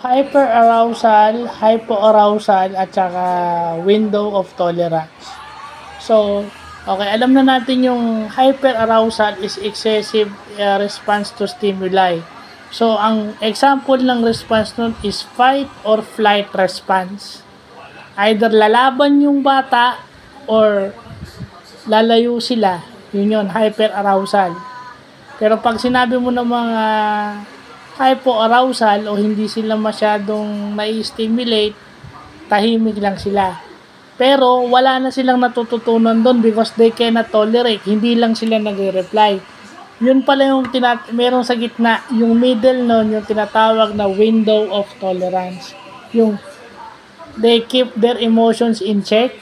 Hyperarousal, hypoarousal, at saka window of tolerance. So, okay, alam na natin yung hyperarousal is excessive response to stimuli. So, ang example ng response nun is fight or flight response. Either lalaban yung bata or lalayo sila. Yun yun, hyperarousal. Pero pag sinabi mo ng mga hypoarousal o hindi sila masyadong nai-stimulate, tahimik lang sila. Pero wala na silang natututunan doon because they cannot tolerate. Hindi lang sila nagre-reply. Yun pala yung merong sa gitna, yung middle nun, yung tinatawag na window of tolerance. Yung they keep their emotions in check.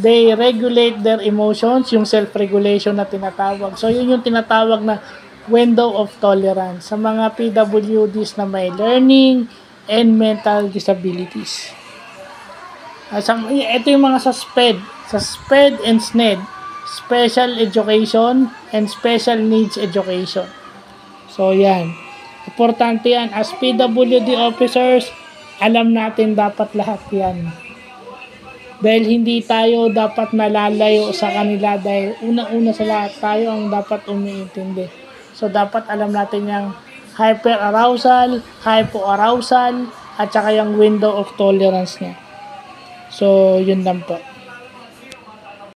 They regulate their emotions, yung self-regulation na tinatawag. So, yun yung tinatawag na window of tolerance sa mga PWDs na may learning and mental disabilities. Ito yung mga sa SPED and SNED, Special Education and Special Needs Education. So, yan. Importante yan. As PWD officers, alam natin dapat lahat yan. Dahil hindi tayo dapat nalalayo sa kanila dahil unang-una sa lahat tayo ang dapat umiintindi. So, dapat alam natin yung hyperarousal, hypoarousal, at saka yung window of tolerance niya. So, yun lang po.